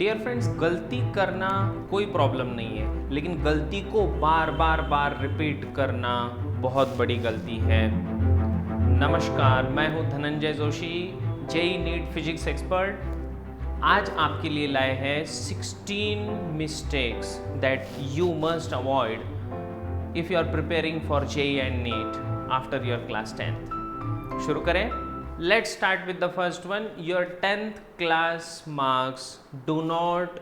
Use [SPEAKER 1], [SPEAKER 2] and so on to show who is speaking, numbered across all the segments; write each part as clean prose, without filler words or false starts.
[SPEAKER 1] Dear friends, गलती करना कोई प्रॉब्लम नहीं है, लेकिन गलती को बार बार बार रिपीट करना बहुत बड़ी गलती है। नमस्कार, मैं हूं Dhananjay Joshi, JEE NEET physics expert. आज आपके लिए लाए हैं 16 mistakes that you must avoid if you are preparing for JEE and NEET after your class 10th। शुरू करें। Let's start with the first one. Your 10th class marks do not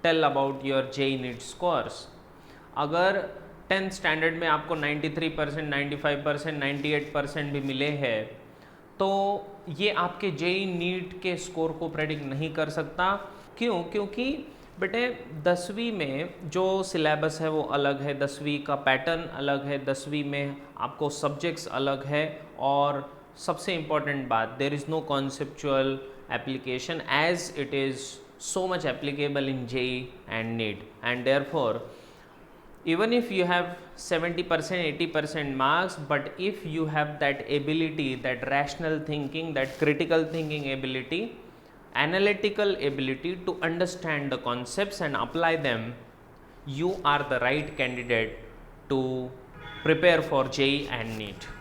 [SPEAKER 1] tell about your JEE NEET scores. अगर 10th standard में आपको 93%, 95%, 98% भी मिले हैं तो ये आपके JEE NEET के स्कोर को प्रेडिक्ट नहीं कर सकता। क्यों? क्योंकि बेटे 10वीं में जो सिलेबस है वो अलग है, 10वीं का पैटर्न अलग है, 10वीं में आपको सब्जेक्ट्स अलग है और सबसे इम्पॉर्टेंट बात, there is no conceptual application as it is so much applicable in JEE and NEET, and therefore even if you have 70%, 80% marks, but if you have that ability, that rational thinking, that critical thinking ability, analytical ability to understand the concepts and apply them, you are the right candidate to prepare for JEE and NEET.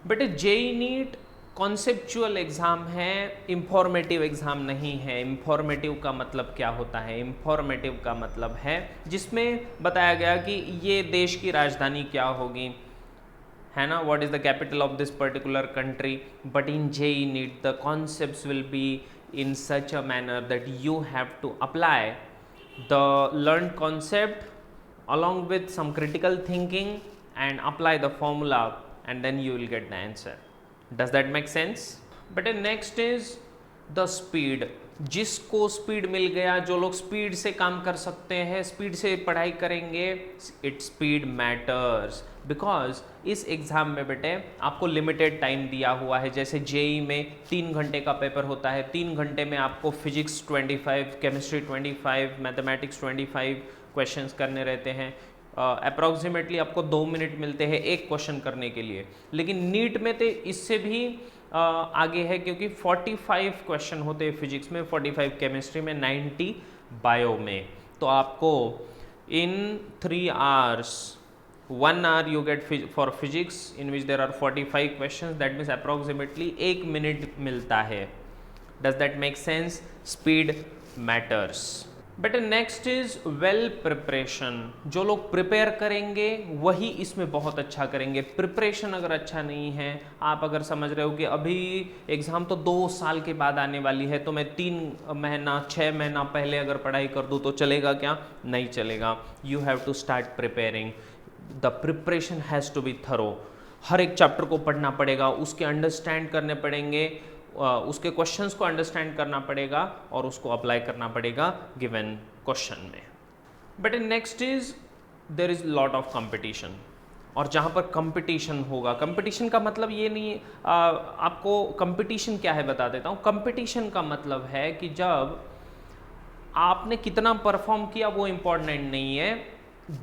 [SPEAKER 1] But JEE NEET conceptual exam है, informative exam नहीं है। Informative का मतलब क्या होता है? Informative का मतलब है जिसमें बताया गया कि ये देश की राजधानी क्या होगी, है ना, what is the capital of this particular country. But in JEE NEET the concepts will be in such a manner that you have to apply the learn concept along with some critical thinking and apply the formula, and then you will get the answer. Does that make sense? But next is the speed. जिसको speed मिल गया, जो लोग speed से काम कर सकते हैं, speed से पढ़ाई करेंगे, इट स्पीड मैटर्स। बिकॉज इस एग्ज़ाम में बेटे आपको लिमिटेड टाइम दिया हुआ है। जैसे JEE में 3 घंटे का पेपर होता है, 3 घंटे में आपको फिजिक्स 25, केमिस्ट्री 25, मैथमेटिक्स 25 क्वेश्चंस करने रहते हैं। अप्रॉक्सीमेटली आपको 2 मिनट मिलते हैं एक क्वेश्चन करने के लिए। लेकिन नीट में तो इससे भी आगे है, क्योंकि 45 क्वेश्चन होते हैं फिजिक्स में, 45 केमिस्ट्री में, 90 बायो में। तो आपको इन 3 hours, 1 hour you get for physics in which there are 45 questions, that means approximately 1 minute मिलता है। Does that make sense? Speed matters. But next is well preparation. जो लोग प्रिपेयर करेंगे वही इसमें बहुत अच्छा करेंगे। प्रिपरेशन अगर अच्छा नहीं है, आप अगर समझ रहे हो कि अभी एग्ज़ाम तो 2 साल के बाद आने वाली है, तो मैं 3 महीना 6 महीना पहले अगर पढ़ाई कर दूँ तो चलेगा क्या? नहीं चलेगा। You have to start preparing. The preparation has to be thorough. हर एक चैप्टर को पढ़ना पड़ेगा, उसके अंडरस्टैंड करने पड़ेंगे, उसके क्वेश्चंस को अंडरस्टैंड करना पड़ेगा और उसको अप्लाई करना पड़ेगा गिवन क्वेश्चन में। But next is there is lot of competition. और जहाँ पर कंपटीशन होगा, कंपटीशन का मतलब ये नहीं, आपको कंपटीशन क्या है बता देता हूँ। कंपटीशन का मतलब है कि जब आपने कितना परफॉर्म किया वो इम्पोर्टेंट नहीं है,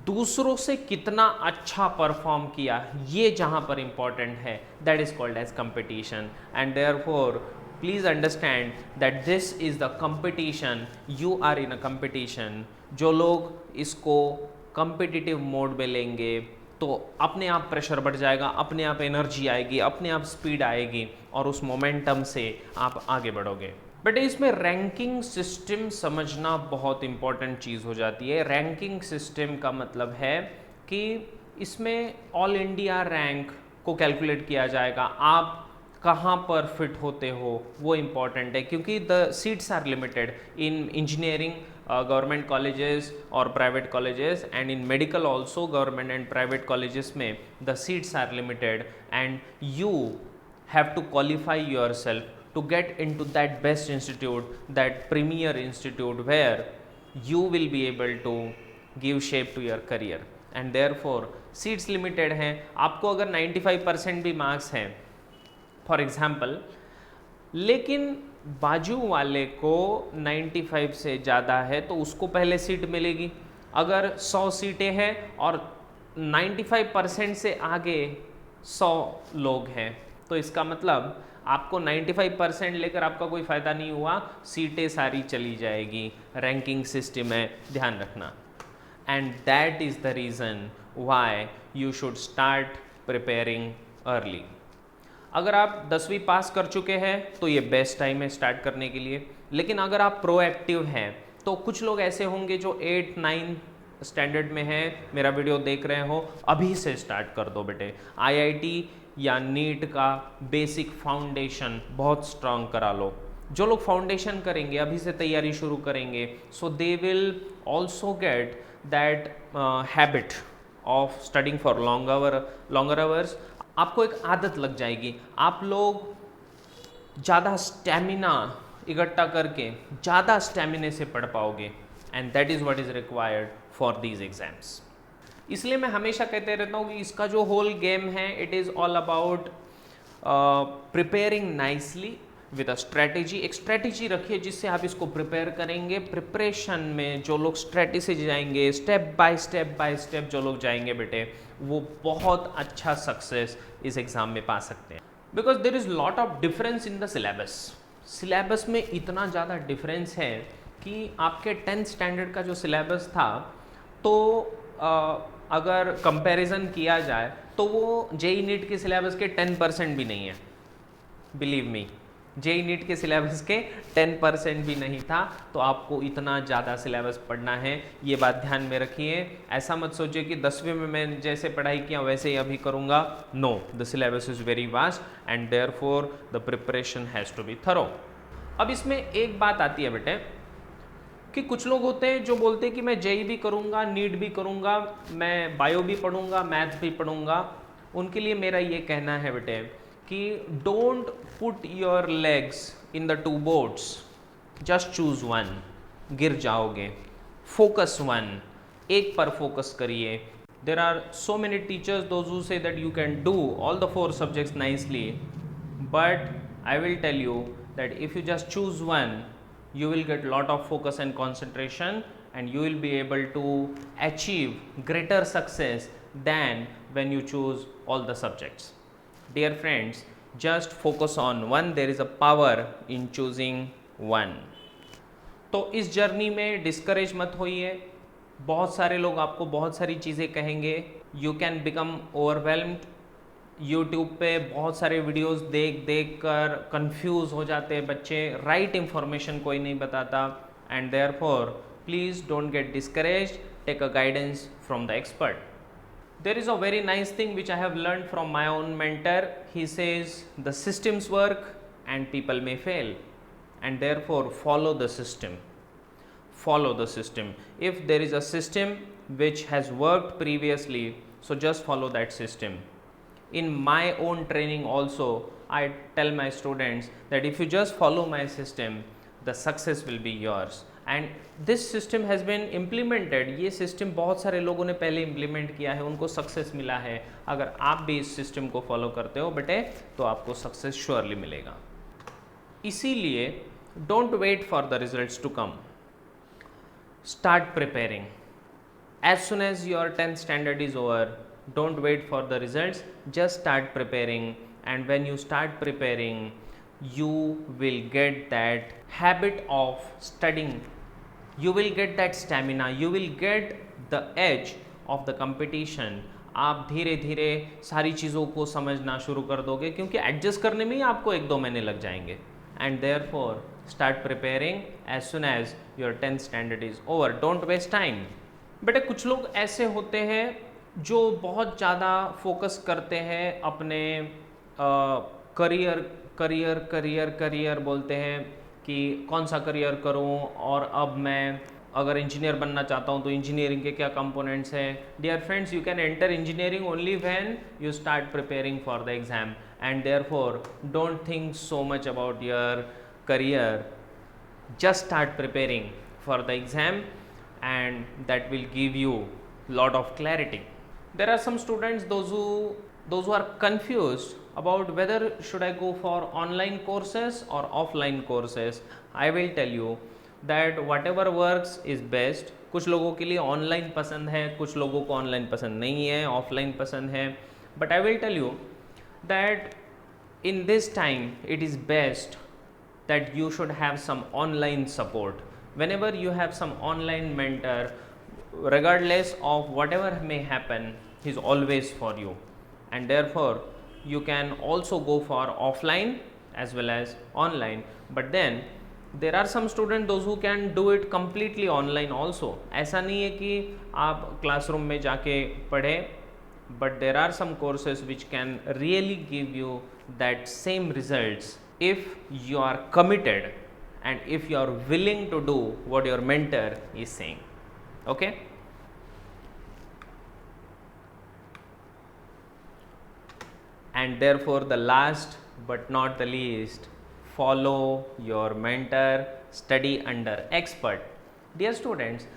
[SPEAKER 1] दूसरों से कितना अच्छा परफॉर्म किया ये जहाँ पर इम्पॉर्टेंट है, that is called as competition. And therefore please understand that this is the competition, you are in a competition. जो लोग इसको कंपिटिटिव मोड में लेंगे तो अपने आप प्रेशर बढ़ जाएगा, अपने आप एनर्जी आएगी, अपने आप स्पीड आएगी और उस मोमेंटम से आप आगे बढ़ोगे। बट इसमें रैंकिंग सिस्टम समझना बहुत इंपॉर्टेंट चीज़ हो जाती है। रैंकिंग सिस्टम का मतलब है कि इसमें ऑल इंडिया रैंक को कैलकुलेट किया जाएगा। आप कहाँ पर फिट होते हो वो इम्पॉर्टेंट है, क्योंकि the seats are limited in engineering government colleges और private colleges, and in medical also government and private colleges में the seats are limited, and you have to qualify yourself to get into that best institute, that premier institute where you will be able to give shape to your career, and therefore seats limited हैं। आपको अगर 95% भी marks हैं for example, लेकिन बाजू वाले को 95 से ज़्यादा है तो उसको पहले सीट मिलेगी। अगर 100 सीटें हैं और 95% से आगे 100 लोग हैं तो इसका मतलब आपको 95% लेकर आपका कोई फ़ायदा नहीं हुआ, सीटें सारी चली जाएगी, रैंकिंग सिस्टम है, ध्यान रखना। And that is the reason why you should start preparing early. अगर आप 10वीं पास कर चुके हैं तो ये बेस्ट टाइम है स्टार्ट करने के लिए, लेकिन अगर आप प्रोएक्टिव हैं तो कुछ लोग ऐसे होंगे जो 8-9 स्टैंडर्ड में हैं, मेरा वीडियो देख रहे हो, अभी से स्टार्ट कर दो बेटे। आईआईटी या नीट का बेसिक फाउंडेशन बहुत स्ट्रांग करा लो। जो लोग फाउंडेशन करेंगे, अभी से तैयारी शुरू करेंगे, so they will also get that habit of studying for longer hours. आपको एक आदत लग जाएगी, आप लोग ज़्यादा स्टेमिना इकट्ठा करके ज़्यादा स्टेमिने से पढ़ पाओगे, and that is what is required for these exams. इसलिए मैं हमेशा कहते रहता हूँ कि इसका जो होल गेम है, it is all about preparing nicely with a strategy. एक स्ट्रेटेजी रखिए जिससे आप इसको प्रिपेयर करेंगे। प्रिपरेशन में जो लोग स्ट्रेटेजी से जाएंगे, स्टेप बाय स्टेप जो लोग जाएंगे बेटे, वो बहुत अच्छा सक्सेस इस एग्ज़ाम में पा सकते हैं। Because there is lot of difference in the syllabus. Syllabus में इतना ज़्यादा डिफरेंस है कि आपके 10th स्टैंडर्ड का जो सिलेबस था, तो अगर कंपैरिजन किया जाए तो वो जेई नीट के सिलेबस के 10% भी नहीं है। बिलीव मी, जेई नीट के सिलेबस के 10% भी नहीं था, तो आपको इतना ज़्यादा सिलेबस पढ़ना है, ये बात ध्यान में रखिए। ऐसा मत सोचिए कि 10वीं में मैं जैसे पढ़ाई किया वैसे ही अभी करूँगा। No, the syllabus is very vast and therefore the preparation has to be thorough. अब इसमें एक बात आती है बेटे कि कुछ लोग होते हैं जो बोलते हैं कि मैं जेई भी करूँगा, नीट भी करूँगा, मैं बायो भी पढ़ूँगा, मैथ भी पढ़ूँगा। उनके लिए मेरा ये कहना है बेटे कि don't put your legs in the 2 boats, just choose one. गिर जाओगे, फोकस वन, एक पर फोकस करिए। There are so many teachers those who say that you can do all the 4 subjects nicely, but I will tell you that if you just choose one, you will get lot of focus and concentration, and you will be able to achieve greater success than when you choose all the subjects. Dear friends, just focus on one. There is a power in choosing one. तो इस journey में discourage मत होइए। बहुत सारे लोग आपको बहुत सारी चीज़ें कहेंगे, you can become overwhelmed. YouTube पे बहुत सारे वीडियोस देख कर कंफ्यूज हो जाते हैं बच्चे, राइट इंफॉर्मेशन कोई नहीं बताता, and therefore please don't get discouraged, take a guidance from the expert. There is a very nice thing which I have learned from my own mentor. He says the systems work and people may fail, and therefore follow the system. Follow the system. If there is a system which has worked previously, so just follow that system. In my own training also, I tell my students that if you just follow my system, the success will be yours. And this system has been implemented. ये system बहुत सारे लोगों ने पहले implement किया है, उनको success मिला है। अगर आप भी इस system को follow करते हो बेटे, तो आपको success surely मिलेगा। इसीलिए don't wait for the results to come. Start preparing. As soon as your 10th standard is over, don't wait for the results, just start preparing, and when you start preparing, you will get that habit of studying, you will get that stamina, you will get the edge of the competition. आप धीरे धीरे सारी चीज़ों को समझना शुरू कर दोगे, क्योंकि एडजस्ट करने में ही आपको 1-2 महीने लग जाएंगे, and therefore start preparing as soon as your 10th standard is over. Don't waste time. बेटे कुछ लोग ऐसे होते हैं जो बहुत ज़्यादा फोकस करते हैं अपने करियर बोलते हैं कि कौन सा करियर करूं, और अब मैं अगर इंजीनियर बनना चाहता हूं तो इंजीनियरिंग के क्या कंपोनेंट्स हैं. Dear friends, you can enter engineering only when you start preparing for the exam, and therefore don't think so much about your career, just start preparing for the exam, and that will give you lot of clarity. There are some students those who are confused about whether should I go for online courses or offline courses. I will tell you that whatever works is best. कुछ लोगों के लिए online पसंद है, कुछ लोगों को online पसंद नहीं है, ऑफलाइन पसंद है, but I will tell you that in this time it is best that you should have some online support. Whenever you have some online mentor, regardless of whatever may happen, he is always for you, and therefore you can also go for offline as well as online. But then there are some students those who can do it completely online also. ऐसा नहीं है कि आप classroom में जाके पढ़े, but there are some courses which can really give you that same results if you are committed and if you are willing to do what your mentor is saying. Okay. And therefore the last but not the least, follow your mentor, study under expert. Dear students,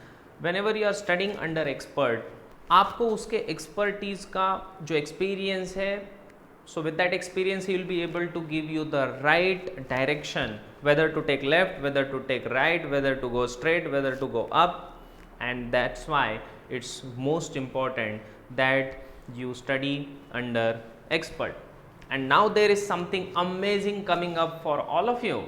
[SPEAKER 1] whenever you are studying under expert, आपको उसके expertise का जो experience है, so with that experience he will be able to give you the right direction, whether to take left, whether to take right, whether to go straight, whether to go up. And that's why it's most important that you study under expert. And now there is something amazing coming up for all of you.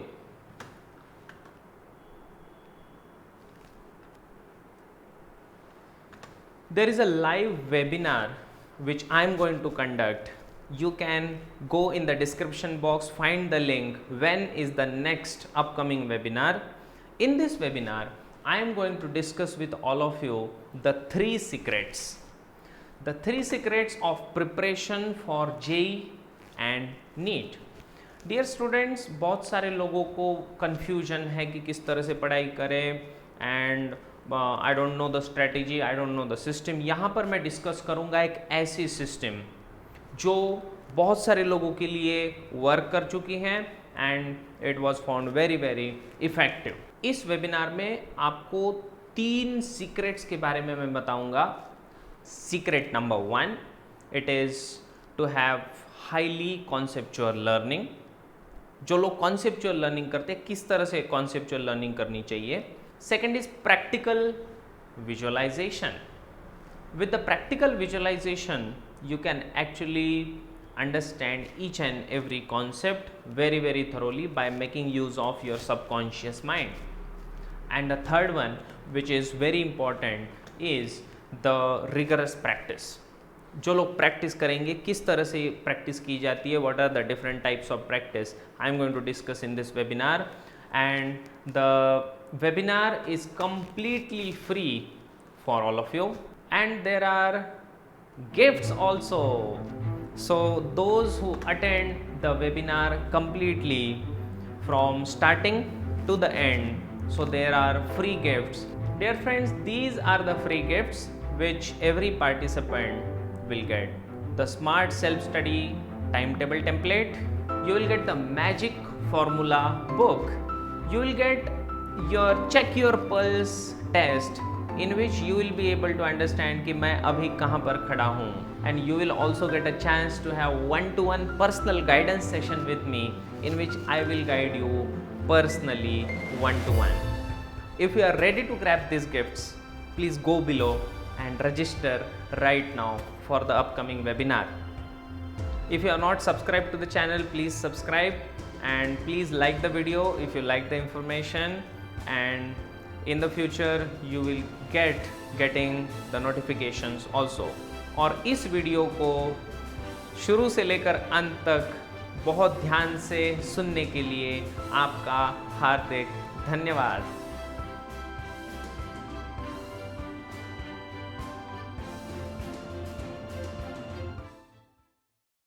[SPEAKER 1] There is a live webinar which I am going to conduct. You can go in the description box, find the link when is the next upcoming webinar. In this webinar, I am going to discuss with all of you the 3 secrets. The 3 secrets of preparation for JEE and NEET. Dear students, बहुत सारे लोगों को confusion है कि किस तरह से पढ़ाई करें, and I don't know the strategy, I don't know the system. यहाँ पर मैं डिस्कस करूँगा एक ऐसी सिस्टम जो बहुत सारे लोगों के लिए वर्क कर चुकी हैं and it was found very very effective. इस वेबिनार में आपको 3 सीक्रेट्स के बारे में मैं बताऊँगा. Secret number 1, it is to have highly conceptual learning. जो लोग conceptual learning करते हैं, किस तरह से conceptual learning करनी चाहिए. Second is practical visualization. With the practical visualization, you can actually understand each and every concept very very thoroughly by making use of your subconscious mind. And the third one, which is very important, is the rigorous practice. जो लोग practice करेंगे, किस तरह से practice की जाती है, what are the different types of practice, I am going to discuss in this webinar. And the webinar is completely free for all of you, and there are gifts also. So those who attend the webinar completely from starting to the end, so there are free gifts. Dear friends, these are the free gifts which every participant will get. The Smart Self-Study Timetable Template, you will get the Magic Formula book, you will get your Check Your Pulse test in which you will be able to understand कि मैं अभी कहाँ पर खड़ा हूँ, and you will also get a chance to have one-to-one personal guidance session with me in which I will guide you personally one-to-one. If you are ready to grab these gifts, please go below and register right now for the upcoming webinar. If you are not subscribed to the channel, please subscribe and please like the video if you like the information, and in the future you will getting the notifications also. और इस video को शुरू से लेकर अंत तक बहुत ध्यान से सुनने के लिए आपका हार्दिक धन्यवाद.